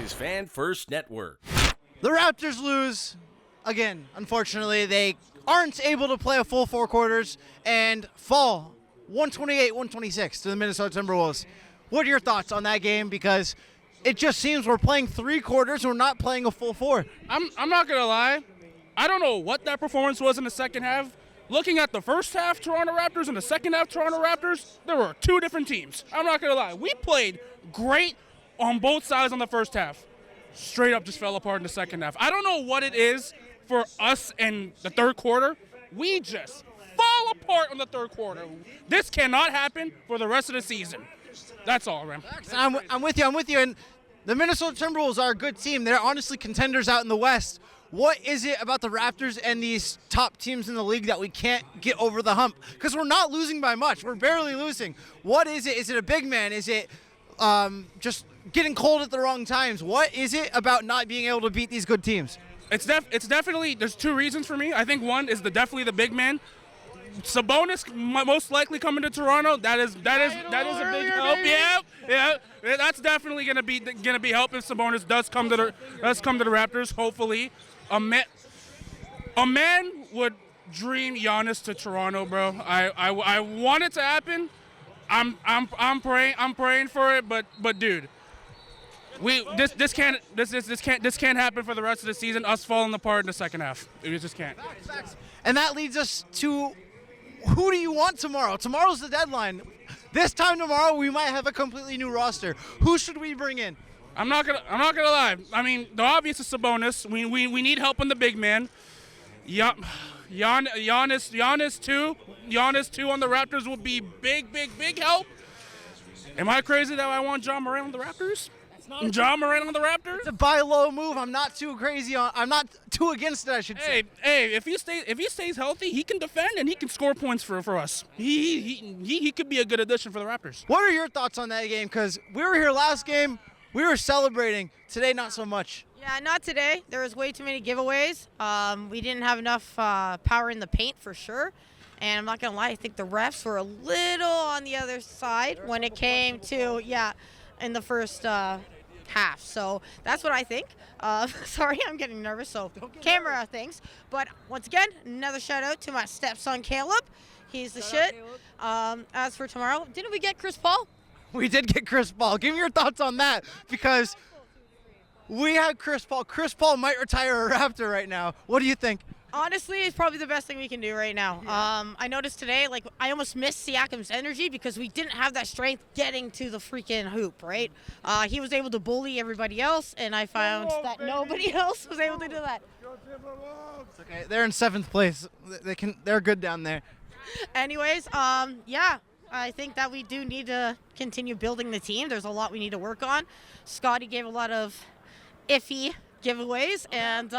is Fan First Network. The Raptors lose again. Unfortunately, they aren't able to play a full 4 quarters and fall 128-126 to the Minnesota Timberwolves. What are your thoughts on that game? Because it just seems we're playing 3 quarters and we're not playing a full 4. I'm not going to lie. I don't know what that performance was in the second half. Looking at the first half Toronto Raptors and the second half Toronto Raptors, there were 2 different teams. I'm not going to lie. We played great on both sides on the first half. Straight up just fell apart in the second half. I don't know what it is for us in the third quarter. We just fall apart in the third quarter. This cannot happen for the rest of the season. That's all, man. I'm with you. And the Minnesota Timberwolves are a good team. They're honestly contenders out in the West. What is it about the Raptors and these top teams in the league that we can't get over the hump? Because we're not losing by much. We're barely losing. What is it? Is it a big man? Is it just getting cold at the wrong times? What is it about not being able to beat these good teams? It's definitely, there's 2 reasons for me. I think one is definitely the big man. Sabonis most likely coming to Toronto. That is a big help. Yeah. That's definitely gonna be help if Sabonis does come to the Raptors. Hopefully, a man would dream Giannis to Toronto, bro. I want it to happen. I'm praying for it, but dude, this can't happen for the rest of the season. Us falling apart in the second half. It just can't. Facts. And that leads us to, who do you want tomorrow? Tomorrow's the deadline. This time tomorrow, we might have a completely new roster. Who should we bring in? I'm not gonna lie. I mean, the obvious is Sabonis. We need help on the big man. Giannis too on the Raptors will be big help. Am I crazy that I want John Morant on the Raptors? John Morant on the Raptors? It's a buy low move. I'm not too against it, I should say. Hey, if he stays healthy, he can defend and he can score points for us. He could be a good addition for the Raptors. What are your thoughts on that game? Because we were here last game, we were celebrating. Today, not so much. Yeah, not today. There was way too many giveaways. We didn't have enough power in the paint for sure. And I'm not going to lie, I think the refs were a little on the other side when it came to, in the first half. So that's what I think. Sorry, I'm getting nervous, so camera things. But once again, another shout out to my stepson, Caleb. He's the shit. As for tomorrow, didn't we get Chris Paul? We did get Chris Paul. Give me your thoughts on that, because we have Chris Paul. Chris Paul might retire a Raptor right now. What do you think? Honestly, it's probably the best thing we can do right now. I noticed today, I almost missed Siakam's energy because we didn't have that strength getting to the freaking hoop, right? He was able to bully everybody else, and I found that nobody else was able to do that. It's okay. They're in 7th place. They're good down there. Anyways, I think that we do need to continue building the team. There's a lot we need to work on. Scotty gave a lot of iffy giveaways, and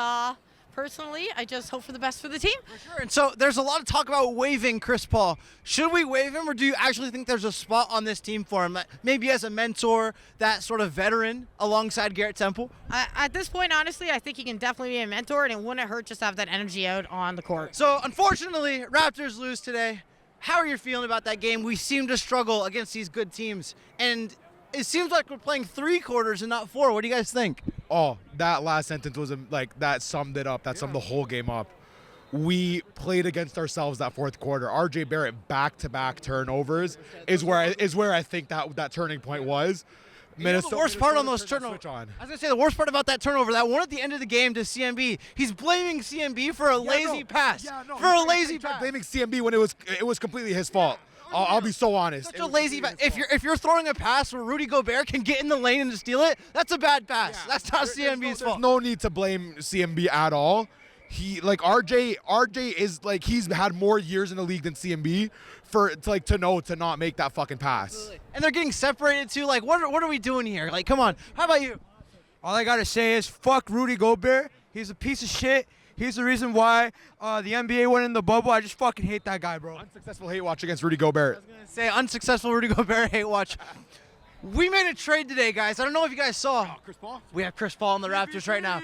personally, I just hope for the best for the team. For sure. And so there's a lot of talk about waiving Chris Paul. Should we waive him, or do you actually think there's a spot on this team for him? Maybe as a mentor, that sort of veteran alongside Garrett Temple? At this point, honestly, I think he can definitely be a mentor, and it wouldn't hurt just to have that energy out on the court. So, unfortunately, Raptors lose today. How are you feeling about that game? We seem to struggle against these good teams, and it seems like we're playing 3 quarters and not 4. What do you guys think? Oh, that last sentence was that summed it up. That summed the whole game up. We played against ourselves that 4th quarter. RJ Barrett back-to-back turnovers is where I think that turning point was. The worst part on those turnovers. I was gonna say the worst part about that turnover, that one at the end of the game to CMB. He's blaming CMB for a lazy pass. Blaming CMB when it was completely his fault. I'll be so honest. Such a lazy pass. If you're throwing a pass where Rudy Gobert can get in the lane and to steal it, that's a bad pass. Yeah. That's not CMB's fault. There's no need to blame CMB at all. RJ is he's had more years in the league than CMB to know to not make that fucking pass. Absolutely. And they're getting separated too. What are we doing here? Come on. How about you? All I gotta say is fuck Rudy Gobert. He's a piece of shit. He's the reason why the NBA went in the bubble. I just fucking hate that guy, bro. Unsuccessful hate watch against Rudy Gobert. I was gonna say unsuccessful Rudy Gobert hate watch. We made a trade today, guys. I don't know if you guys saw. Chris Paul? We have Chris Paul on the Raptors right now.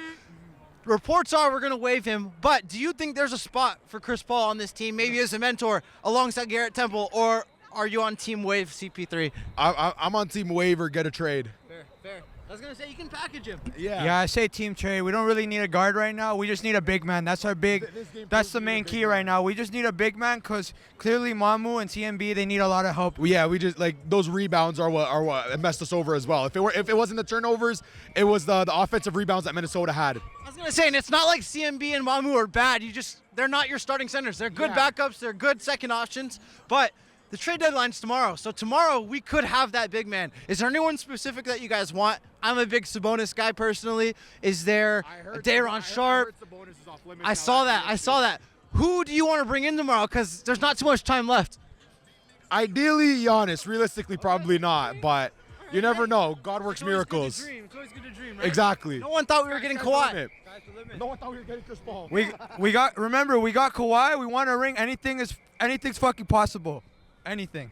Reports are we're going to waive him, but do you think there's a spot for Chris Paul on this team, maybe as a mentor alongside Garrett Temple, or are you on team waive CP3? I'm on team waive or get a trade. Fair. I was gonna say you can package him. Yeah, I say team trade. We don't really need a guard right now. We just need a big man. That's our big. That's the main key right now. We just need a big man because clearly Mamu and TMB they need a lot of help. Yeah, we just like those rebounds are what messed us over as well. If it wasn't the turnovers, it was the offensive rebounds that Minnesota had. I was gonna say, and it's not like CMB and Mamu are bad. They're not your starting centers. They're good backups. They're good second options. But the trade deadline's tomorrow. So tomorrow we could have that big man. Is there anyone specific that you guys want? I'm a big Sabonis guy personally. Is there a Daron Sharp? I saw that. Who do you want to bring in tomorrow? Because there's not too much time left. Ideally, Giannis. Realistically, probably not. But you never know. God works miracles. It's always good to dream, right? Exactly. No one thought we were getting Kawhi. No one thought we were getting Chris Paul. We got Kawhi. We want a ring. Anything's fucking possible. Anything.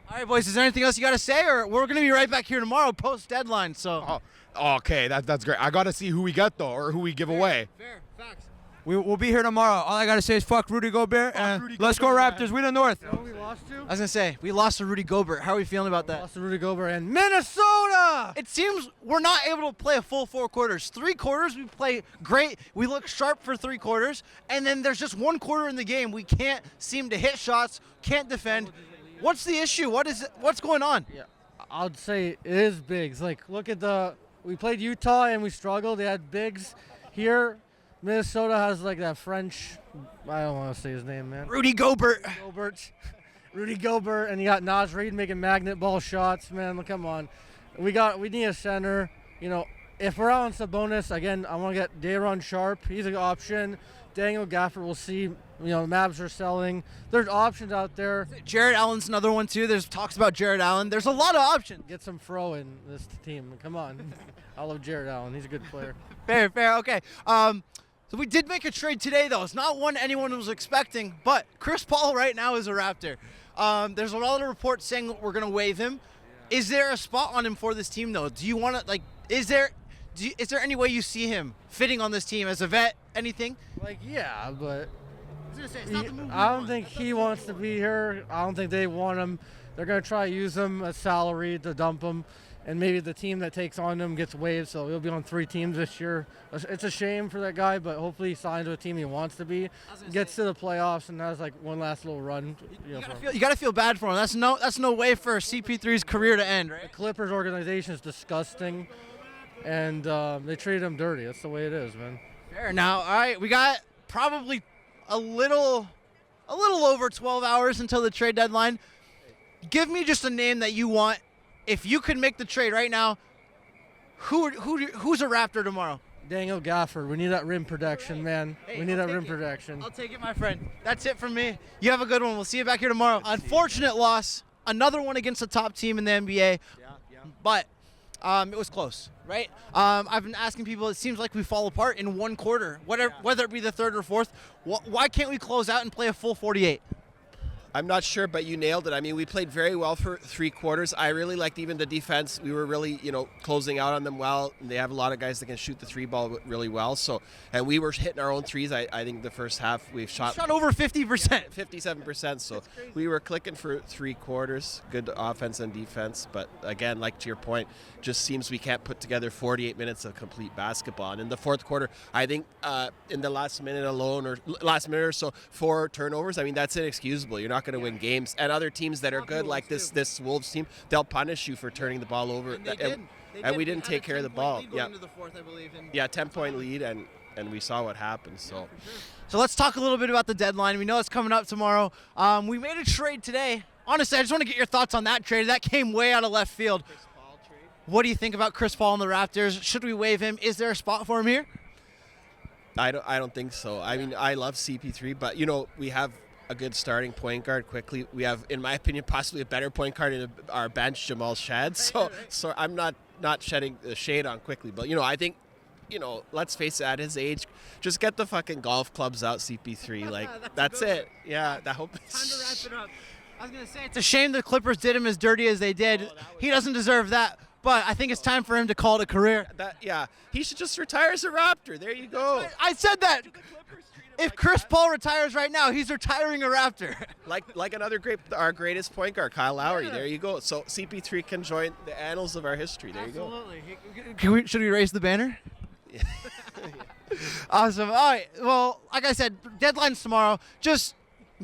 All right, boys. Is there anything else you got to say, or we're gonna be right back here tomorrow post deadline? So. Okay, that's great. I gotta see who we get though, or who we give away. Fair. Facts. We'll be here tomorrow. All I gotta say is fuck Rudy Gobert and let's go Raptors. We the North. You know who we lost to? I was gonna say we lost to Rudy Gobert. How are we feeling about that? Lost to Rudy Gobert and Minnesota. It seems we're not able to play a full 4 quarters. 3 quarters we play great. We look sharp for 3 quarters, and then there's just 1 quarter in the game we can't seem to hit shots, can't defend. What's the issue? What's going on? Yeah, I'd say it is bigs. Like, look at we played Utah and we struggled. They had bigs here. Minnesota has like that French. I don't want to say his name, man. Rudy Gobert. Rudy Gobert, and you got Naz Reid making magnet ball shots, man. Come on, we need a center. You know, if we're out on Sabonis again, I want to get Daron Sharp. He's an option. Daniel Gafford, we'll see. You know, Mavs are selling. There's options out there. Jared Allen's another one too. There's talks about Jared Allen. There's a lot of options. Get some Fro in this team. Come on. I love Jared Allen. He's a good player. Fair. Okay. So we did make a trade today, though. It's not one anyone was expecting, but Chris Paul right now is a Raptor. There's a lot of reports saying that we're going to waive him. Is there a spot on him for this team, though? Do you want to, like, is there any way you see him fitting on this team as a vet? Anything? Like, yeah, but I was gonna say, it's not the move we I don't want. think he wants to be here. I don't think they want him. They're going to try to use him as salary to dump him. And maybe the team that takes on him gets waived, so he'll be on 3 teams this year. It's a shame for that guy, but hopefully he signs with a team he wants to be, gets to the playoffs, and has like one last little run. You gotta feel bad for him. That's no way for CP3's career to end, The right? Clippers organization is disgusting, and they treated him dirty. That's the way it is, man. Fair. Now, all right, we got probably a little over 12 hours until the trade deadline. Give me just a name that you want. If you could make the trade right now, who's a Raptor tomorrow? Daniel Gafford. We need that rim protection, man. Hey, we need I'll that rim take it. protection. I'll take it, my friend. That's it from me. You have a good one. We'll see you back here tomorrow. Unfortunate loss. Another one against the top team in the NBA. But it was close, right? I've been asking people, it seems like we fall apart in 1 quarter, whether it be the 3rd or 4th. Why can't we close out and play a full 48? I'm not sure, but you nailed it. I mean, we played very well for 3 quarters. I really liked even the defense. We were really, closing out on them well. And they have a lot of guys that can shoot the 3 ball really well. So, and we were hitting our own threes. I think the first half we've shot over 50%. 57%. So we were clicking for 3 quarters. Good offense and defense. But again, like to your point, just seems we can't put together 48 minutes of complete basketball. And in the 4th quarter, I think in the last minute or so, 4 turnovers. I mean, that's inexcusable. You're not going to win games, and other teams that are good like this Wolves team, they'll punish you for turning the ball over. And we didn't take care of the ball. Yeah, into the 4th, I believe. 10-point lead, and we saw what happened. So let's talk a little bit about the deadline. We know it's coming up tomorrow. We made a trade today. Honestly, I just want to get your thoughts on that trade. That came way out of left field. What do you think about Chris Paul and the Raptors? Should we waive him? Is there a spot for him here? I don't think so. I mean, I love CP3, but we have a good starting point guard quickly. We have, in my opinion, possibly a better point guard in our bench, Jamal Shad. So I'm not shedding the shade on quickly, but I think, let's face it, at his age, just get the fucking golf clubs out, CP3. Like that's it. Yeah, that hope. Time to wrap it up. I was gonna say it's a shame the Clippers did him as dirty as they did. He doesn't deserve that. But I think it's time for him to call it a career. He should just retire as a Raptor. There you go. I said that. Do the Clippers treat if Chris Paul retires right now, he's retiring a Raptor. Like our greatest point guard, Kyle Lowry. There you go. So CP3 can join the annals of our history. There you go. Should we raise the banner? Awesome. All right. Well, like I said, deadline's tomorrow. Just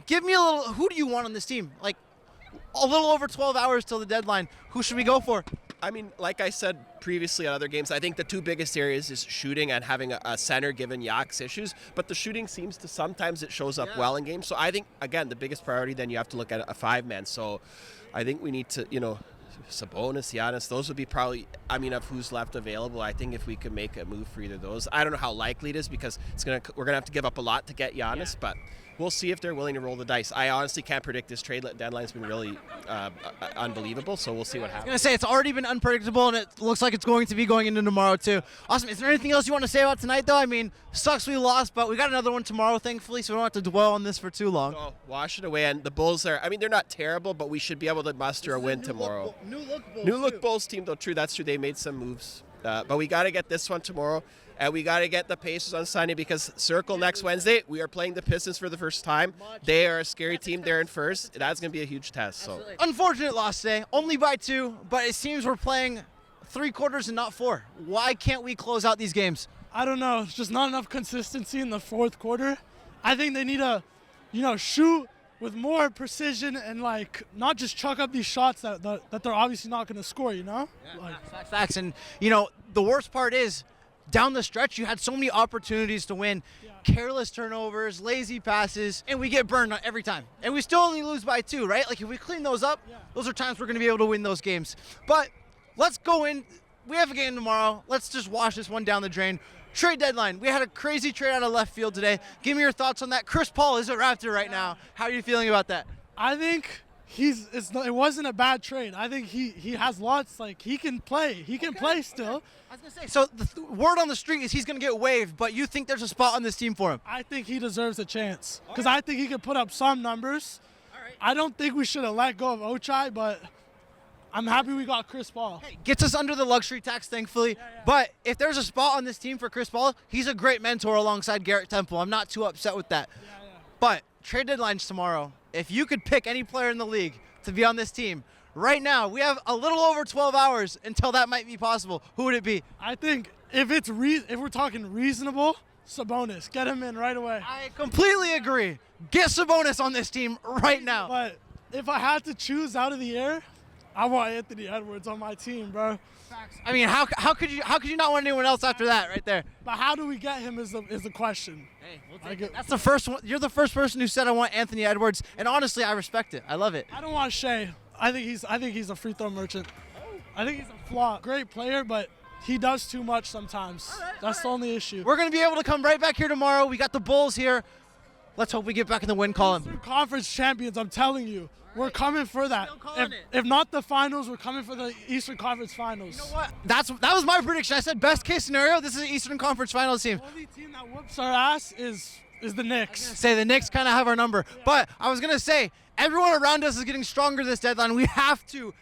give me a little. Who do you want on this team? Like a little over 12 hours till the deadline. Who should we go for? I mean, like I said previously on other games, I think the two biggest areas is shooting and having a center given Yak's issues. But the shooting seems to sometimes it shows up well in games. So I think, again, the biggest priority then you have to look at a five-man. So I think we need to, Sabonis, Giannis, those would be probably, of who's left available. I think if we could make a move for either of those. I don't know how likely it is because we're going to have to give up a lot to get Giannis, but we'll see if they're willing to roll the dice. I honestly can't predict this trade deadline's been really unbelievable, so we'll see what happens. I was going to say, it's already been unpredictable, and it looks like it's going to be going into tomorrow, too. Awesome. Is there anything else you want to say about tonight, though? I mean, sucks we lost, but we got another one tomorrow, thankfully, so we don't have to dwell on this for too long. No, wash it away. And the Bulls are, they're not terrible, but we should be able to muster a win tomorrow. New look Bulls team, though, true. That's true. They made some moves. But we got to get this one tomorrow. And we got to get the Pacers on Sunday because circle next Wednesday. We are playing the Pistons for the first time. They are a scary team. They're in first. That's going to be a huge test. So unfortunate loss today, only by 2, but it seems we're playing 3 quarters and not 4. Why can't we close out these games? I don't know. It's just not enough consistency in the fourth quarter. I think they need to, shoot with more precision and not just chuck up these shots that they're obviously not going to score. Facts. And the worst part is, down the stretch, you had so many opportunities to win. Careless turnovers, lazy passes, and we get burned every time. And we still only lose by 2, right? Like, if we clean those up, those are times we're going to be able to win those games. But let's go in. We have a game tomorrow. Let's just wash this one down the drain. Trade deadline. We had a crazy trade out of left field today. Give me your thoughts on that. Chris Paul is a Raptor right now. How are you feeling about that? I think it wasn't a bad trade. I think he has lots. He can play. He can play still. I was going to say, so the word on the street is he's going to get waived, but you think there's a spot on this team for him? I think he deserves a chance because I think he can put up some numbers. All right. I don't think we should have let go of Ochai, but I'm happy we got Chris Paul. Hey, gets us under the luxury tax, thankfully. But if there's a spot on this team for Chris Paul, he's a great mentor alongside Garrett Temple. I'm not too upset with that. But trade deadline's tomorrow. If you could pick any player in the league to be on this team, right now, we have a little over 12 hours until that might be possible. Who would it be? I think if we're talking reasonable, Sabonis. Get him in right away. I completely agree. Get Sabonis on this team right now. But if I had to choose out of the air, I want Anthony Edwards on my team, bro. I mean, how could you not want anyone else after that right there? But how do we get him is the question. Hey, we'll take it. That's the first one. You're the first person who said I want Anthony Edwards, and honestly, I respect it. I love it. I don't want Shea. I think he's a free throw merchant. I think he's a flop. Great player, but he does too much sometimes. That's the only issue. We're gonna be able to come right back here tomorrow. We got the Bulls here. Let's hope we get back in the win column. Eastern Conference champions, I'm telling you. We're coming for that. If not the finals, we're coming for the Eastern Conference Finals. You know what? That was my prediction. I said best case scenario, this is an Eastern Conference Finals team. The only team that whoops our ass is the Knicks. Say the Knicks kind of have our number. But I was going to say, everyone around us is getting stronger this deadline. We have to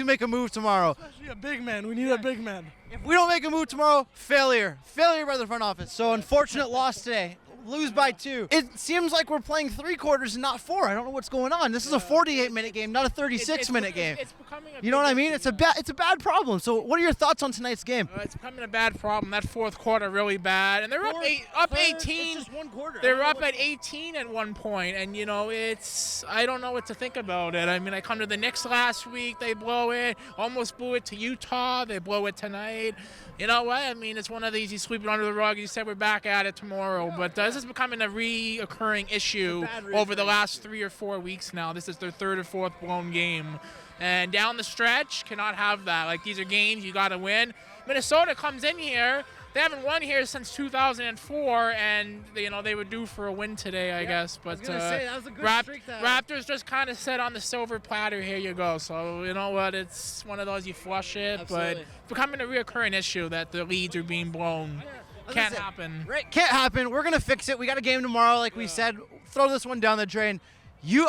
make a move tomorrow. Especially a big man. We need a big man. If we don't make a move tomorrow, failure. Failure by the front office. So unfortunate loss today. Lose by 2. It seems like we're playing 3 quarters and not 4. I don't know what's going on. This is a 48-minute game, not a 36-minute game. It's becoming you know what I mean? It's a bad problem. So what are your thoughts on tonight's game? It's becoming a bad problem. That fourth quarter really bad, and they're up 18. It's just 1 quarter. They're up at 18 at one point, and I don't know what to think about it. I mean, I come to the Knicks last week, they blow it. Almost blew it to Utah, they blow it tonight. You know what? I mean, it's one of these you sweep it under the rug. You said we're back at it tomorrow, but this is becoming a reoccurring issue over the last 3 or 4 weeks now. This is their 3rd or 4th blown game, and down the stretch cannot have that. These are games you got to win. Minnesota comes in here. They haven't won here since 2004, and they were due for a win today, I guess. But I was gonna say, that was a good streak. Raptors just kind of said on the silver platter, here you go. So you know what? It's one of those you flush it, Absolutely. but it's becoming a reoccurring issue that the leads are being blown. Can't happen. Right, can't happen. We're gonna fix it. We got a game tomorrow, like we said. Throw this one down the drain.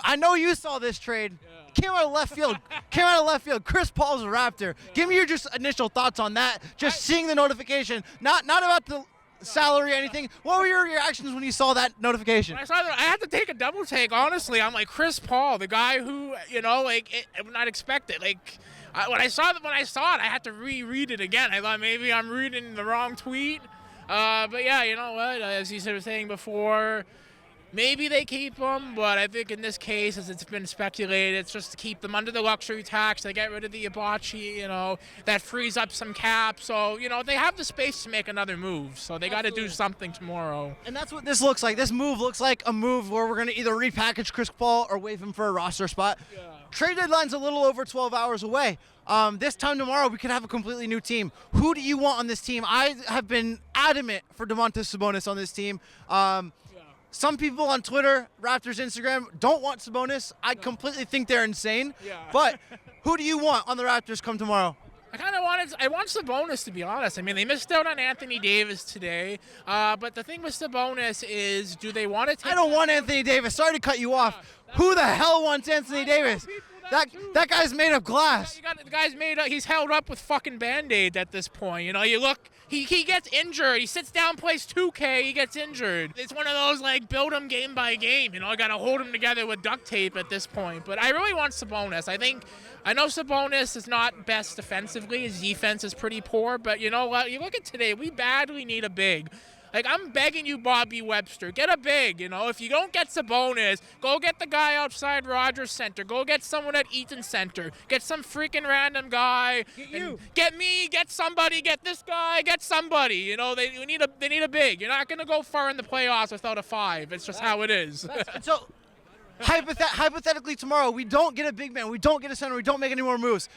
I know you saw this trade. Came out of left field. Chris Paul's a Raptor. Give me your just initial thoughts on that. Just seeing the notification. Not about the salary, anything. What were your reactions when you saw that notification? When I saw that, I had to take a double take. Honestly, I'm like Chris Paul, the guy who I would not expect it. When I saw it, I had to reread it again. I thought maybe I'm reading the wrong tweet. But yeah, you know what? As you was saying before, maybe they keep them, but I think in this case, as it's been speculated, it's just to keep them under the luxury tax. They get rid of the Ibachi, that frees up some cap. So, they have the space to make another move. So they got to do something tomorrow. And that's what this looks like. This move looks like a move where we're going to either repackage Chris Paul or waive him for a roster spot. Yeah. Trade deadline's a little over 12 hours away. This time tomorrow, we could have a completely new team. Who do you want on this team? I have been adamant for Domantas Sabonis on this team. Some people on Twitter, Raptors, Instagram, don't want Sabonis. I completely think they're insane. Yeah. But who do you want on the Raptors come tomorrow? I want Sabonis, to be honest. I mean, they missed out on Anthony Davis today. But the thing with Sabonis is, do they want to take... I don't want Anthony Davis. Sorry to cut you off. Who the hell wants Anthony Davis? That guy's made of glass. The guy's he's held up with fucking Band-Aids at this point. You look, he gets injured. He sits down, plays 2K, he gets injured. It's one of those, build him game by game. I got to hold him together with duct tape at this point. But I really want Sabonis. I know Sabonis is not best defensively. His defense is pretty poor. But you know what? You look at today, we badly need a big. I'm begging you, Bobby Webster, get a big. If you don't get Sabonis, go get the guy outside Rogers Center. Go get someone at Eaton Center. Get some freaking random guy. Get me. Get somebody. Get this guy. Get somebody. They need a big. You're not gonna go far in the playoffs without a 5. It's just how it is. So, hypothetically tomorrow, we don't get a big man. We don't get a center. We don't make any more moves.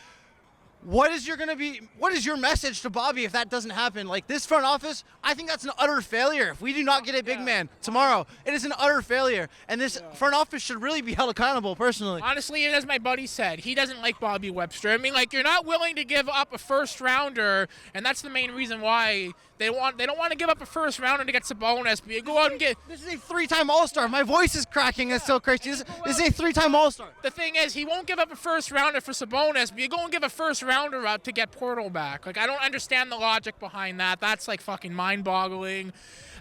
What is your message to Bobby if that doesn't happen? This front office, I think that's an utter failure. If we do not get a big man tomorrow, it is an utter failure. And this front office should really be held accountable, personally. Honestly, as my buddy said, he doesn't like Bobby Webster. You're not willing to give up a first rounder, and that's the main reason why they don't want to give up a first rounder to get Sabonis. But you go out and get... This is a 3-time All-Star. My voice is cracking. It's so crazy. This is a 3-time All-Star. The thing is, he won't give up a first rounder for Sabonis, but you go and give a first rounder out to get Portal back. I don't understand the logic behind that. That's fucking mind-boggling.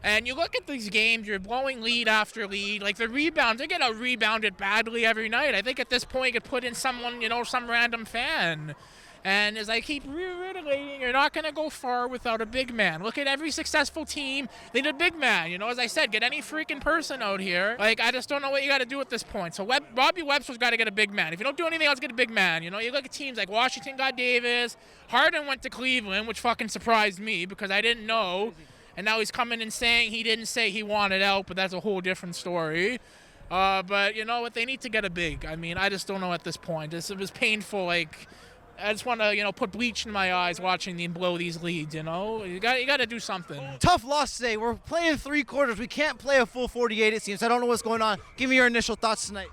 And you look at these games, you're blowing lead after lead. The rebounds, they get out rebounded badly every night. I think at this point you could put in someone, some random fan. And as I keep reiterating, you're not going to go far without a big man. Look at every successful team. They need a big man. As I said, get any freaking person out here. I just don't know what you got to do at this point. So Bobby Webster's got to get a big man. If you don't do anything else, get a big man. You look at teams like Washington got Davis. Harden went to Cleveland, which fucking surprised me because I didn't know. And now he's coming and saying he didn't say he wanted out, but that's a whole different story. But you know what? They need to get a big. I just don't know at this point. It was painful. I just want to, put bleach in my eyes watching them blow these leads, You got to do something. Tough loss today. We're playing 3 quarters. We can't play a full 48, it seems. I don't know what's going on. Give me your initial thoughts tonight.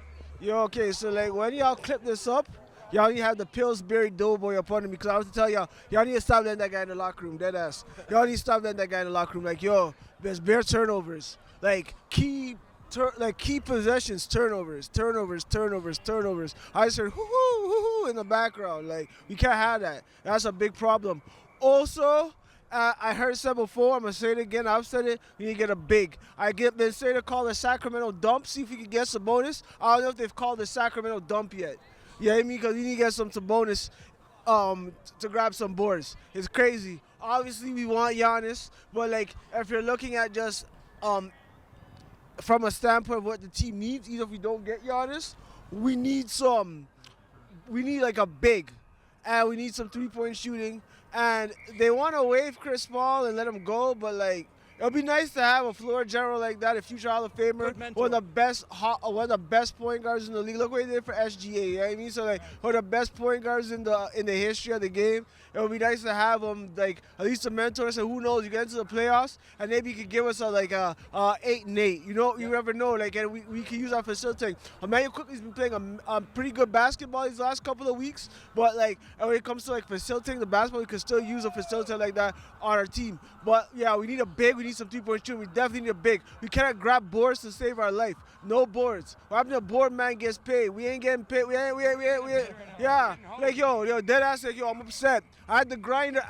Okay, so when y'all clip this up, y'all need to have the Pillsbury Doughboy upon him because I was to tell y'all need to stop letting that guy in the locker room, dead ass. Y'all need to stop letting that guy in the locker room. There's bare turnovers. Key possessions, turnovers. I just heard hoo-hoo in the background. We can't have that. That's a big problem. Also, I heard it said before, I'm going to say it again, I've said it, we need to get a big. Been saying to call the Sacramento dump, see if we can get some bonus. I don't know if they've called the Sacramento dump yet. You know what I mean? Because we need to get some bonus to grab some boards. It's crazy. Obviously, we want Giannis, but if you're looking at just from a standpoint of what the team needs, even if we don't get Giannis, we need a big, and we need some 3-point shooting. And they want to waive Chris Paul and let him go, but it'll be nice to have a floor general like that, a future Hall of Famer, one of the best point guards in the league. Look what he did for SGA. You know what I mean? So one of the best point guards in the history of the game. It would be nice to have him at least a mentor. So who knows? You get into the playoffs and maybe he could give us a 8-8. You never know. And we can use our facilitating. Emmanuel Quickly's been playing a pretty good basketball these last couple of weeks, but when it comes to facilitating the basketball, we could still use a facilitator like that on our team. But yeah, we need a big. We we need some 3-point shooting. We definitely need a big. We cannot grab boards to save our life. No boards. What happened to a board man gets paid? We ain't getting paid. We ain't. Yeah. Like, yo, dead ass, like, yo, I'm upset. I had to grind her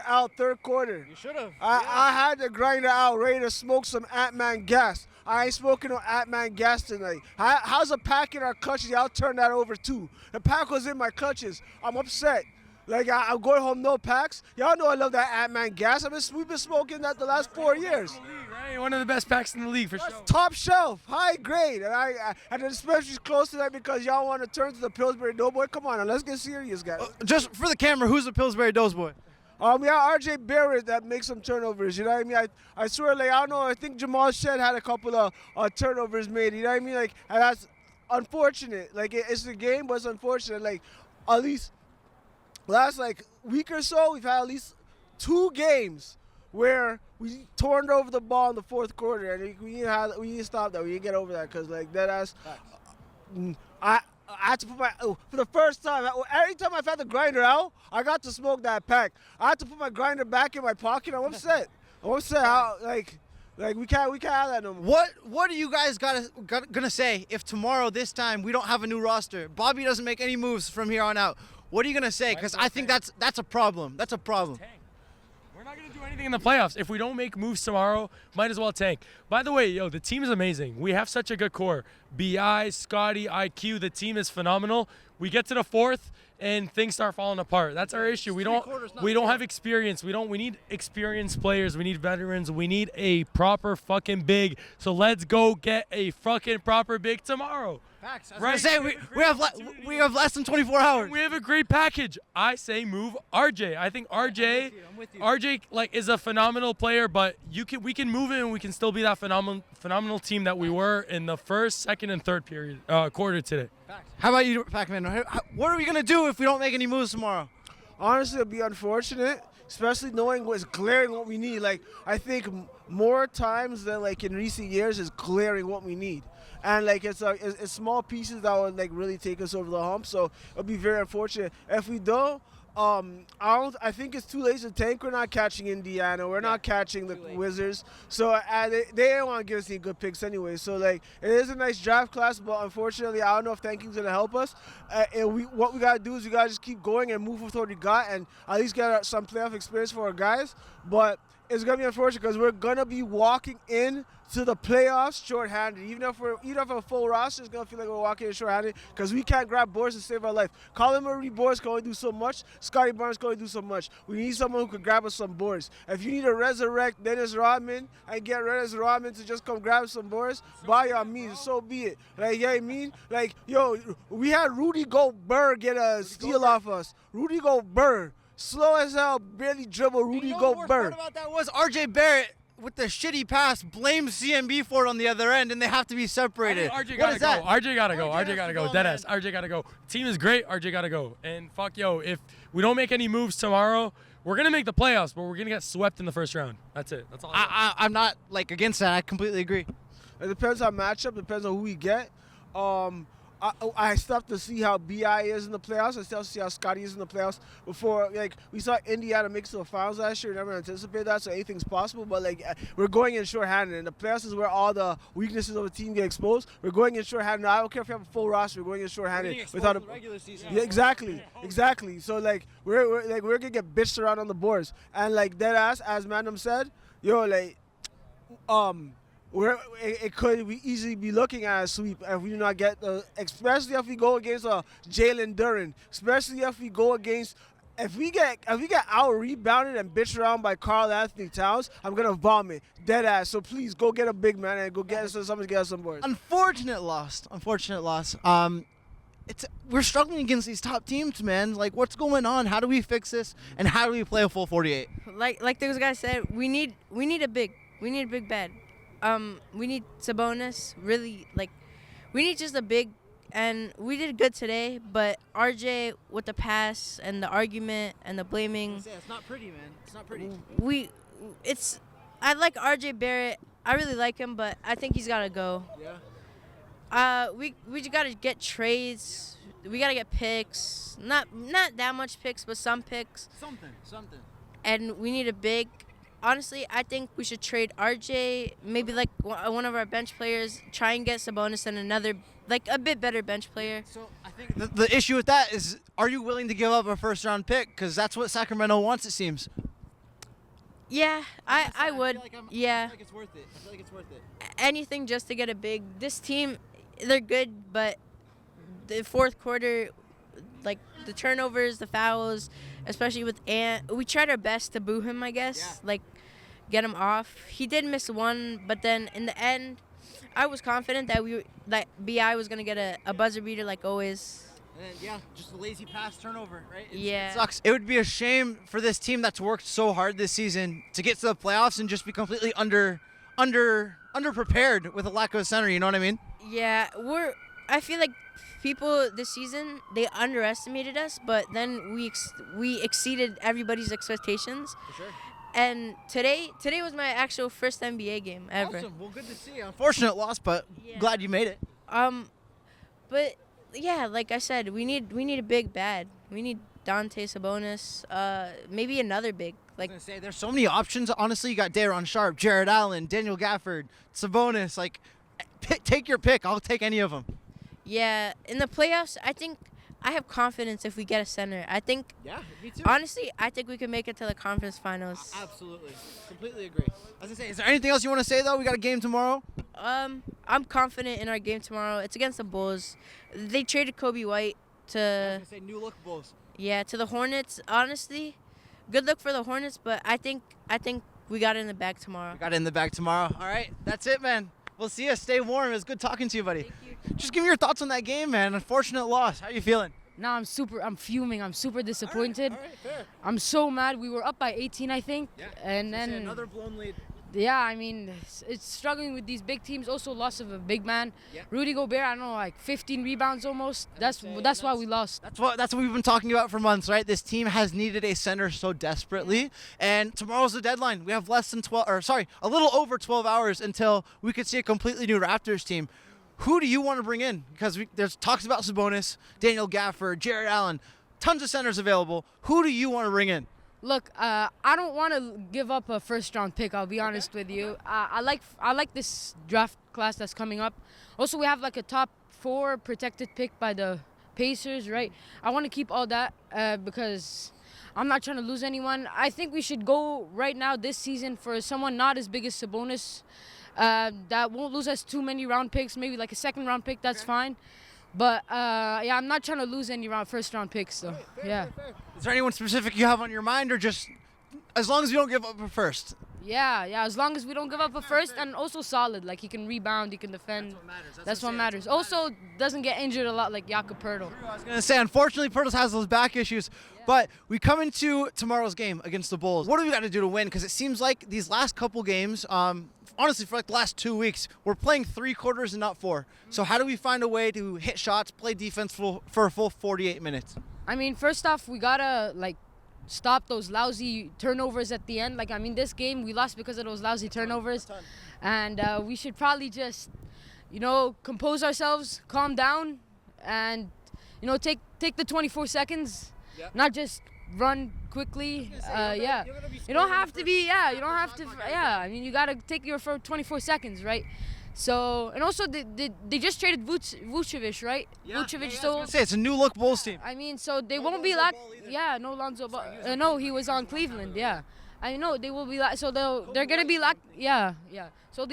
out third quarter. You should have. I had to grind her out, ready to smoke some Ant-Man gas. I ain't smoking no Ant-Man gas tonight. How's a pack in our clutches? I'll turn that over too. The pack was in my clutches. I'm upset. Like, I'm going home, no packs. Y'all know I love that Ant-Man gas. We've been smoking that the last 4 years. Right? One of the best packs in the league, for sure. Top shelf, high grade. And especially close to that because y'all want to turn to the Pillsbury Doughboy. Come on, now, let's get serious, guys. Just for the camera, who's the Pillsbury Doughboy? We have RJ Barrett that makes some turnovers, you know what I mean? I swear, like, I don't know, I think Jamal Shed had a couple of turnovers made, you know what I mean? Like, and that's unfortunate. Like, it's the game, but it's unfortunate. Like, at least last, like, week or so, we've had at least 2 games where we turned over the ball in the fourth quarter, and we need to stop that. We need to get over that because, like, that ass. I had to put for the first time, every time I've had the grinder out, I got to smoke that pack. I had to put my grinder back in my pocket. I'm upset. Like we can't have that no more. What are you guys gonna say if tomorrow, this time, we don't have a new roster? Bobby doesn't make any moves from here on out. What are you gonna say? Because I think that's a problem. That's a problem. We're not going to do anything in the playoffs. If we don't make moves tomorrow, might as well tank. By the way, yo, the team is amazing. We have such a good core. BI, Scotty, IQ, the team is phenomenal. We get to the fourth and things start falling apart. That's our issue. We don't have experience. We need experienced players. We need veterans. We need a proper fucking big. So let's go get a fucking proper big tomorrow. Facts. Right. We have less than 24 hours. We have a great package. I say move RJ. I think RJ like is a phenomenal player, but we can move it and we can still be that phenomenal team that we were in the first, second, and third quarter today. How about you, Pac-Man? What are we gonna do if we don't make any moves tomorrow? Honestly, it'll be unfortunate, especially knowing what's glaring what we need. Like, I think more times than like in recent years is glaring what we need. And like it's small pieces that would like really take us over the hump. So it'll be very unfortunate if we don't. I think it's too late to tank. We're not catching Indiana. We're not catching the Wizards. So they don't want to give us any good picks anyway. So like it is a nice draft class, but unfortunately, I don't know if tanking's gonna help us. What we gotta do is we gotta just keep going and move with what we got, and at least get some playoff experience for our guys. But it's gonna be unfortunate because we're gonna be walking in to the playoffs short-handed. Even if a full roster, it's gonna feel like we're walking in short-handed because we can't grab boards to save our life. Colin Murray boards can only do so much. Scotty Barnes can only do so much. We need someone who can grab us some boards. If you need to resurrect Dennis Rodman and get Dennis Rodman to just come grab some boards, by all means, so be it. Like, yeah, I mean, like, yo, we had Rudy Gobert get a steal off us. Rudy Gobert. Slow as hell, barely dribble Rudy Gobert. The worst part about that was RJ Barrett with the shitty pass blames CMB for it on the other end, and they have to be separated. RJ what is that? RJ gotta go. RJ gotta go. Deadass. RJ gotta go. Team is great. RJ gotta go. And fuck yo, if we don't make any moves tomorrow, we're gonna make the playoffs, but we're gonna get swept in the first round. That's it. That's all. I'm not like against that. I completely agree. It depends on matchup. Depends on who we get. I still have to see how BI is in the playoffs. I still have to see how Scotty is in the playoffs. Before, like, we saw Indiana make it to the finals last year. We never anticipated that, so anything's possible. But, like, we're going in short-handed. And the playoffs is where all the weaknesses of a team get exposed. We're going in short-handed. I don't care if we have a full roster. We're going in short-handed. Without a regular season. Yeah, exactly. So, like, we're going to get bitched around on the boards. And, like, deadass, as Mandem said, yo, like, it could we easily be looking at a sweep if we do not get especially if we go against Jalen Duren, especially if we go against if we get out rebounded and bitched around by Karl Anthony Towns, I'm gonna vomit dead ass. So please go get a big man and go get someone to get us some boards. Unfortunate loss. We're struggling against these top teams, man. Like, what's going on? How do we fix this? And how do we play a full 48? Like those guys said, we need a big bad. We need Sabonis, really, like, we need just a big, and we did good today, but RJ with the pass and the argument and the blaming. It's not pretty, man. It's not pretty. I like RJ Barrett. I really like him, but I think he's got to go. Yeah. We just got to get trades. We got to get picks. Not that much picks, but some picks. Something. And we need a big. honestly, I think we should trade RJ, maybe like one of our bench players, try and get Sabonis and another, like a bit better bench player. So I think the issue with that is, are you willing to give up a first-round pick? Because that's what Sacramento wants, it seems. Yeah, I would. I feel like it's worth it. I feel like it's worth it. Anything just to get a big. This team, they're good, but the fourth quarter, like the turnovers, the fouls, especially with Ant, we tried our best to boo him, I guess, like get him off. He did miss one, but then in the end, I was confident that BI was gonna get a buzzer beater like always. And then, just a lazy pass turnover, right? Yeah. It sucks. It would be a shame for this team that's worked so hard this season to get to the playoffs and just be completely underprepared with a lack of a center. You know what I mean? Yeah, I feel like people this season, they underestimated us, but then we exceeded everybody's expectations. For sure. And today was my actual first NBA game ever. Awesome. Well, good to see you. Unfortunate loss, but glad you made it. But yeah, like I said, we need a big bad. We need Dante Sabonis, maybe another big. Like, I was gonna say, there's so many options. Honestly, you got Daron Sharp, Jared Allen, Daniel Gafford, Sabonis. Like, take your pick. I'll take any of them. Yeah, in the playoffs, I think I have confidence if we get a center. I think. Yeah, me too. Honestly, I think we can make it to the conference finals. Absolutely, completely agree. I was gonna say, is there anything else you want to say though? We got a game tomorrow. I'm confident in our game tomorrow. It's against the Bulls. They traded Kobe White to. I was gonna say, new look Bulls. Yeah, to the Hornets. Honestly, good luck for the Hornets, but I think we got it in the bag tomorrow. We got it in the bag tomorrow. All right, that's it, man. We'll see you. Stay warm. It was good talking to you, buddy. Thank you. Just give me your thoughts on that game, man. Unfortunate loss. How you feeling? No, I'm fuming. I'm super disappointed. All right, fair. I'm so mad. We were up by 18, I think. Yeah. And then another blown lead. yeah, I mean, it's struggling with these big teams. Also, loss of a big man. Yeah. Rudy Gobert, I don't know, like 15 rebounds almost. That's why we lost. That's what we've been talking about for months, right? This team has needed a center so desperately, and tomorrow's the deadline. We have a little over 12 hours until we could see a completely new Raptors team. Who do you want to bring in? Because there's talks about Sabonis, Daniel Gafford, Jared Allen, tons of centers available. Who do you want to bring in? Look, I don't want to give up a first-round pick. I'll be honest with you. I like this draft class that's coming up. Also, we have like a top 4 protected pick by the Pacers, right? I want to keep all that because I'm not trying to lose anyone. I think we should go right now this season for someone not as big as Sabonis. That won't lose us too many round picks. Maybe like a second-round pick. That's fine. But yeah, I'm not trying to lose any first-round picks. So yeah. Is there anyone specific you have on your mind, or just as long as you don't give up a first? Yeah. As long as we don't give up a first, and also solid. Like he can rebound, he can defend. That's what matters. Also, doesn't get injured a lot like Jakob Poeltl. I was gonna say, unfortunately, Poeltl has those back issues. But we come into tomorrow's game against the Bulls. What do we got to do to win? Because it seems like these last couple games, honestly, for like the last 2 weeks, we're playing 3 quarters and not 4. So how do we find a way to hit shots, play defense for a full 48 minutes? I mean, first off, we gotta stop those lousy turnovers at the end. Like, I mean, this game we lost because of those lousy turnovers, and we should probably just, compose ourselves, calm down, and take the 24 seconds, not just run quickly. Yeah, you don't have to be. Yeah, you don't have to. Yeah, I mean, you gotta take your 24 seconds, right? So, and also they just traded Vucevic, right? Vucevic. I was gonna say, it's a new look Bulls team. I mean, so they won't be like. Yeah, no Lonzo Ball. No, he was on Cleveland. Yeah, I know they will be like. So they're gonna be like. Yeah. So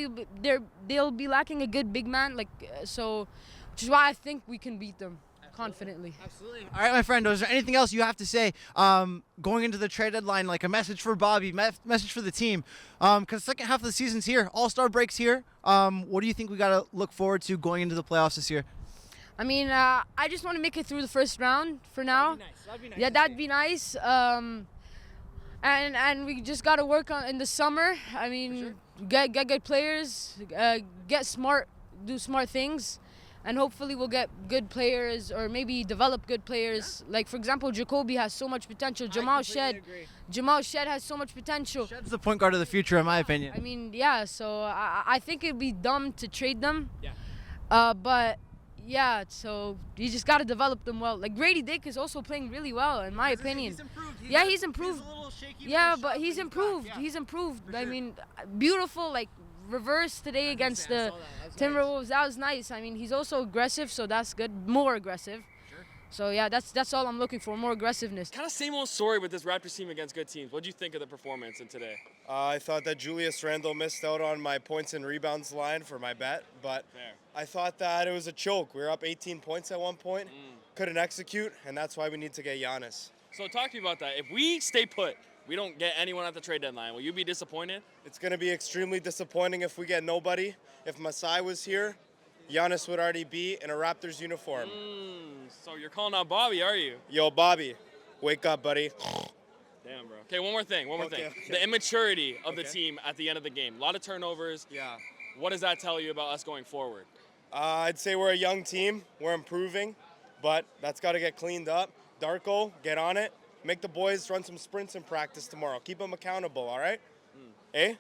they'll be lacking a good big man, so, which is why I think we can beat them. Confidently. Absolutely. All right, my friend, is there anything else you have to say going into the trade deadline, like a message for Bobby, message for the team? Because second half of the season's here, All-Star break's here. What do you think we got to look forward to going into the playoffs this year? I mean, I just want to make it through the first round for now. That'd be nice. Yeah, that'd be nice. And we just got to work on in the summer. I mean, get good players, get smart, do smart things. And hopefully we'll get good players, or maybe develop good players. Yeah. Like, for example, Jacoby has so much potential. Jamal Shed has so much potential. Shed's the point guard of the future, in my opinion. I mean, yeah. So I think it'd be dumb to trade them. Yeah. But yeah, so you just got to develop them well. Like Grady Dick is also playing really well, in my opinion. He's improved. He's improved. He's a little shaky with Yeah, his but shot, he's but improved. back. He's improved. For I sure. mean, beautiful like reverse today against the Timberwolves. That was nice. I mean, he's also aggressive, so that's good. More aggressive. Sure. So yeah, that's all I'm looking for. More aggressiveness. Kind of same old story with this Raptors team against good teams. What do you think of the performance in today? I thought that Julius Randle missed out on my points and rebounds line for my bet, but Fair. I thought that it was a choke. We were up 18 points at one point, couldn't execute, and that's why we need to get Giannis. So talk to me about that. If we stay put, we don't get anyone at the trade deadline, will you be disappointed? It's going to be extremely disappointing if we get nobody. If Masai was here, Giannis would already be in a Raptors uniform. So you're calling out Bobby, are you? Yo, Bobby, wake up, buddy. Damn, bro. Okay, one more thing. Okay. The immaturity of the team at the end of the game. A lot of turnovers. Yeah. What does that tell you about us going forward? I'd say we're a young team. We're improving, but that's got to get cleaned up. Darko, get on it. Make the boys run some sprints in practice tomorrow. Keep them accountable, all right? Eh?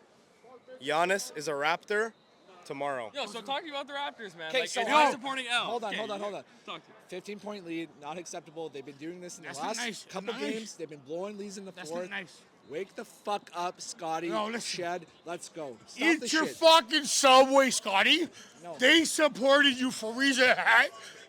Giannis is a Raptor tomorrow. Yo, so talking about the Raptors, man. Okay, Like, so it's hold- disappointing L. Hold on, Okay, hold on. Talk to me. 15-point lead, not acceptable. They've been doing this in the That's last not nice. couple Not nice. games. They've been blowing leads in the That's fourth. not nice. Wake the fuck up, Scotty. No, listen. Shed. Let's go. Stop the Eat your shit. fucking Subway, Scotty. No. They supported you for a reason.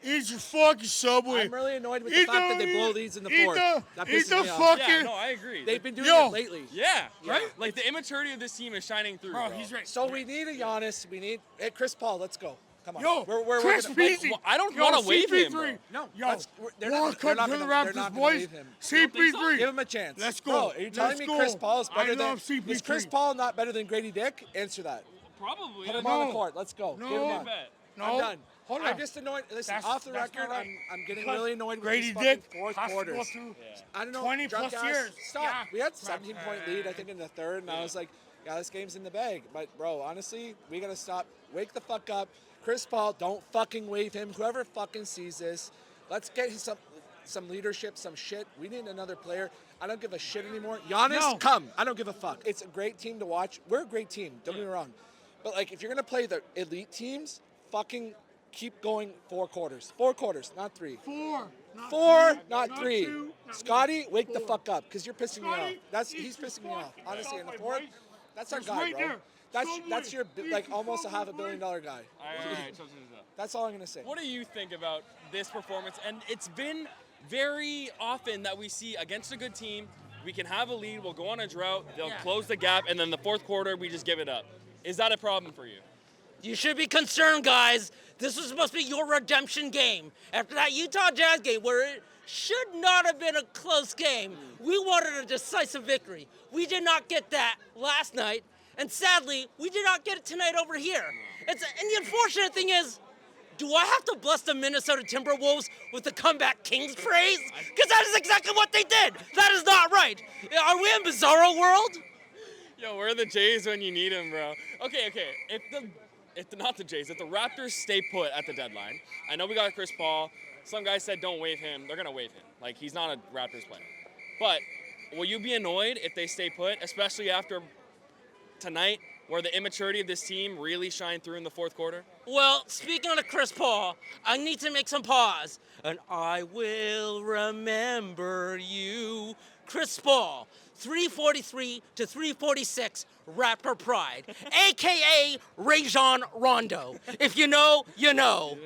Eat your fucking Subway. I'm really annoyed with the fact that they blow leads in the fourth. That Eat pisses the me off. fucking. Yeah, no, I agree. They've been doing Yo. it lately. Yeah, Right? Like the immaturity of this team is shining through. Bro, he's right. So we need a Giannis. We need Chris Paul. Let's go. Come on. Yo, we're Chris gonna- Beasley. Well, I don't Yo, wanna waive him, CP3. bro. No, Yo, they're World not, they're Cup not to the gonna, they're Raptors, not gonna boys. leave him. CP3. Give him a chance. Let's go. Bro, are you telling Let's me go. Chris Paul is better I than? love CP3. Is Chris Paul not better than Grady Dick? Answer that. Probably. Put him No. on the court. Let's go. No. Give him up. Bet. No. I'm done. Hold I'm on. just annoyed. Listen, That's- off the that's record, not right. I'm getting Because really annoyed with Grady these fucking Dick fourth has to go quarters. through I don't know. 20 drunk plus ass, years. Stop. Yeah. We had 17-point lead, I think, in the third, and I was like, yeah, this game's in the bag. But, bro, honestly, we got to stop. Wake the fuck up. Chris Paul, don't fucking wave him. Whoever fucking sees this, let's get some leadership, some shit. We need another player. I don't give a shit anymore. Giannis, No. come. I don't give a fuck. It's a great team to watch. We're a great team. Don't get me wrong. But, like, if you're going to play the elite teams, fucking keep going 4 quarters. 4 quarters, not 3. 4. 4, not 3. 2, not Scotty, one. wake the 4. fuck up, because you're pissing me off. Scotty, He's eat your pissing me off. fucking Honestly, in the Subway, fourth, boys. that's our It's guy, right bro. there. That's your, Subway. like, Eat your almost a Subway, $500 million guy. All right. So That's all I'm going to say. What do you think about this performance? And it's been very often that we see against a good team, we can have a lead, we'll go on a drought, they'll close the gap, and then the fourth quarter, we just give it up. Is that a problem for you? You should be concerned, guys. This was supposed to be your redemption game. After that Utah Jazz game, where it should not have been a close game, we wanted a decisive victory. We did not get that last night, and sadly, we did not get it tonight over here. And the unfortunate thing is, do I have to bless the Minnesota Timberwolves with the comeback kings praise? Because that is exactly what they did. That is not right. Are we in Bizarro world? Yo, where are the Jays when you need them, bro? Okay. If not the Jays, if the Raptors stay put at the deadline, I know we got Chris Paul. Some guys said don't waive him. They're gonna waive him. Like, he's not a Raptors player. But will you be annoyed if they stay put, especially after tonight, where the immaturity of this team really shined through in the fourth quarter? Well, speaking of Chris Paul, I need to make some pause. And I will remember you. Chris Paul, 343 to 346, Raptor Pride, a.k.a. Rajon Rondo. If you know, you know.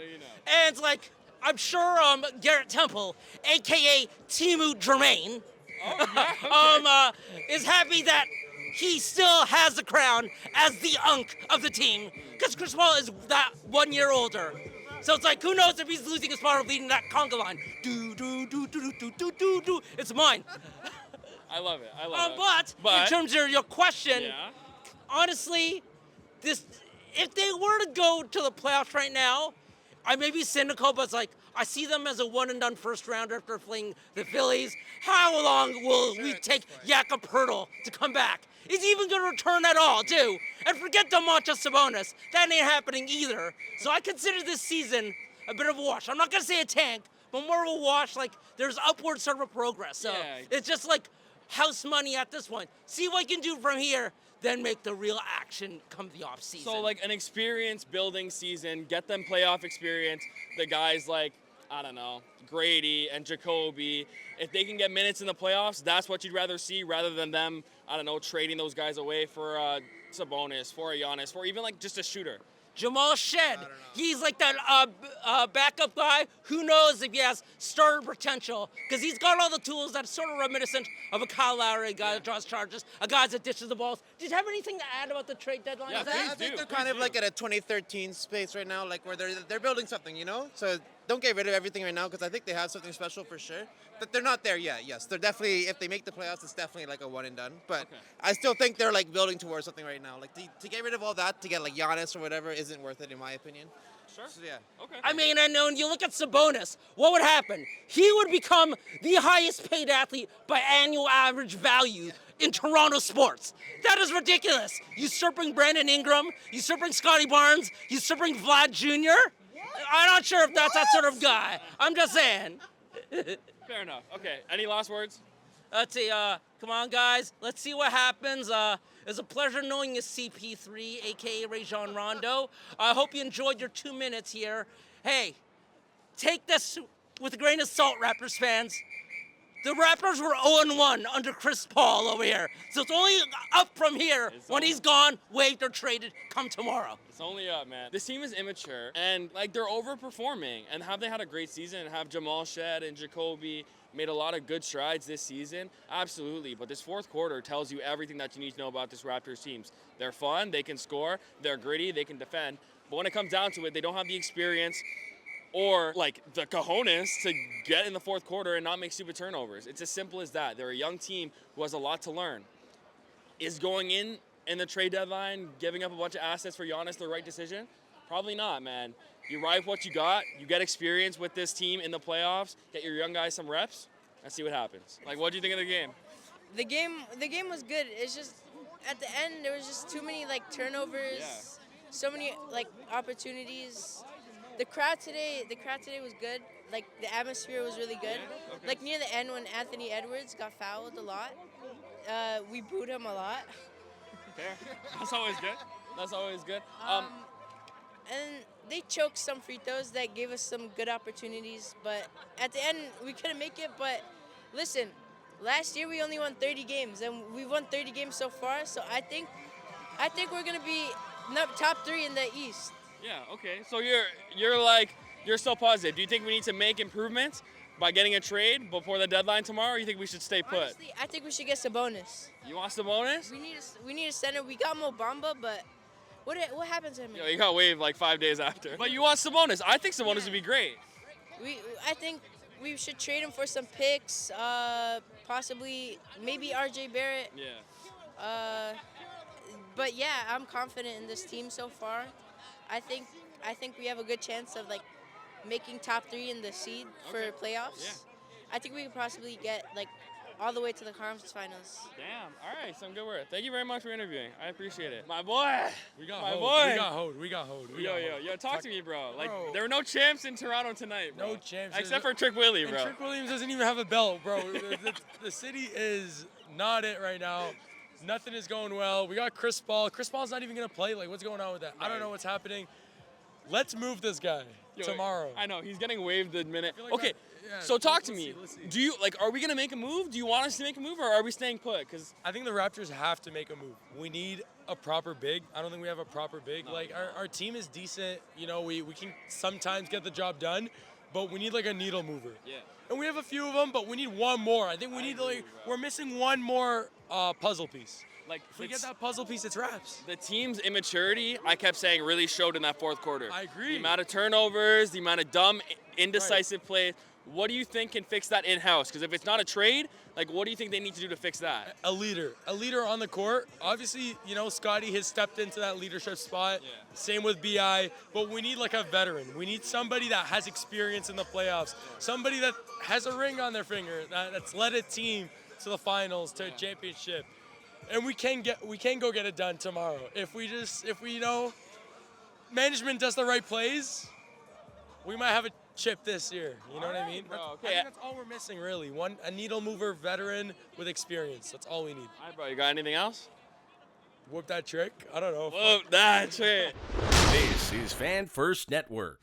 And it's like, I'm sure Garrett Temple, a.k.a. Timu Germain, is happy that he still has the crown as the unk of the team, because Chris Paul is that 1 year older. So it's like, who knows if he's losing his part of leading that conga line. Do, do, do, do, do, do, do, do. It's mine. I love it. I love it. But in terms of your question, Yeah. honestly, if they were to go to the playoffs right now, I may be cynical, but it's like, I see them as a one-and-done first rounder after playing the Phillies. How long will we take Jakob Poeltl to come back? Is he even going to return at all, too? And forget Domantas Sabonis. That ain't happening either. So I consider this season a bit of a wash. I'm not going to say a tank, but more of a wash. Like, there's upward sort of progress. So it's just like, house money at this point. See what you can do from here, then make the real action come the off season. So like an experience building season, get them playoff experience. The guys like, I don't know, Grady and Jacoby, if they can get minutes in the playoffs, that's what you'd rather see rather than them, I don't know, trading those guys away for Sabonis, for a Giannis, for even like just a shooter. Jamal Shed, he's like that backup guy. Who knows if he has starter potential? Because he's got all the tools that's sort of reminiscent of a Kyle Lowry, a guy that draws charges, a guy that dishes the balls. Did you have anything to add about the trade deadline? Yeah, I think they're kind of like at a 2013 space right now, like where they're building something, you know? So don't get rid of everything right now because I think they have something special for sure. But they're not there yet, yes. They're definitely, if they make the playoffs, it's definitely like a one and done. But I still think they're like building towards something right now. Like to get rid of all that, to get like Giannis or whatever isn't worth it in my opinion. Sure. So, yeah. Okay. I mean, I know when you look at Sabonis, what would happen? He would become the highest paid athlete by annual average value in Toronto sports. That is ridiculous. Usurping Brandon Ingram, usurping Scotty Barnes, usurping Vlad Jr. I'm not sure if that's that sort of guy. I'm just saying. Fair enough. Okay. Any last words? Let's see. Come on, guys. Let's see what happens. It's a pleasure knowing you, CP3, a.k.a. Rajon Rondo. I hope you enjoyed your 2 minutes here. Hey, take this with a grain of salt, Raptors fans. The Raptors were 0-1 under Chris Paul over here. So it's only up from here when he's gone, waived, or traded come tomorrow. It's only up, man. This team is immature, and like they're overperforming. And have they had a great season? Have Jamal Shed and Jacoby made a lot of good strides this season? Absolutely. But this fourth quarter tells you everything that you need to know about this Raptors teams. They're fun, they can score, they're gritty, they can defend. But when it comes down to it, they don't have the experience or like the cojones to get in the fourth quarter and not make stupid turnovers. It's as simple as that. They're a young team who has a lot to learn. Is going in the trade deadline, giving up a bunch of assets for Giannis the right decision? Probably not, man. You ride what you got, you get experience with this team in the playoffs, get your young guys some reps, and see what happens. Like, what do you think of the game? The game was good. It's just at the end there was just too many like turnovers, so many like opportunities. The crowd today was good. Like the atmosphere was really good. Like near the end when Anthony Edwards got fouled a lot, we booed him a lot. Fair. That's always good. That's always good. And they choked some free throws that gave us some good opportunities, but at the end we couldn't make it. But listen, last year we only won 30 games, and we won 30 games so far. So I think we're gonna be top 3 in the East. Yeah, okay. So you're still positive. Do you think we need to make improvements by getting a trade before the deadline tomorrow, or you think we should stay put? Honestly, I think we should get Sabonis. You want Sabonis? We need a center. We got Mo Bamba, but what happens to him? Yo, he got waived like 5 days after. But you want Sabonis. I think Sabonis would be great. I think we should trade him for some picks, possibly maybe RJ Barrett. Yeah. But yeah, I'm confident in this team so far. I think we have a good chance of like making top 3 in the seed for playoffs. Yeah. I think we could possibly get like all the way to the conference finals. Damn. All right. Some good work. Thank you very much for interviewing. I appreciate it. My boy. We got My hold. boy. We got hold. Yo. Talk to me, bro. Like, there were no champs in Toronto tonight, bro. No champs. Except for Trick Willie, bro. And Trick Williams doesn't even have a belt, bro. the city is not it right now. Nothing is going well. We got Chris Paul. Chris Paul's not even going to play. Like, what's going on with that? I don't know what's happening. Let's move this guy tomorrow. I know. He's getting waived the minute. Like Okay. So talk to me. Do you are we gonna make a move? Do you want us to make a move, or are we staying put? Because I think the Raptors have to make a move. We need a proper big. I don't think we have a proper big. No. Like our team is decent. You know, we can sometimes get the job done, but we need like a needle mover. Yeah. And we have a few of them, but we need one more. I think we need we're missing one more puzzle piece. Like if we get that puzzle piece, it's wraps. The team's immaturity, I kept saying, really showed in that fourth quarter. I agree. The amount of turnovers, the amount of dumb, indecisive plays. What do you think can fix that in-house? Because if it's not a trade, like, what do you think they need to do to fix that? A leader on the court. Obviously, you know, Scotty has stepped into that leadership spot. Yeah. Same with BI, but we need like a veteran. We need somebody that has experience in the playoffs. Somebody that has a ring on their finger, that's led a team to the finals, to a championship. And we can go get it done tomorrow. If we management does the right plays, we might have a chip this year. You know what I mean? bro, I okay. think that's all we're missing, really. A needle mover veteran with experience. That's all we need. All right, bro. You got anything else? Whoop that trick? I don't know. Whoop that trick. This is Fan First Network.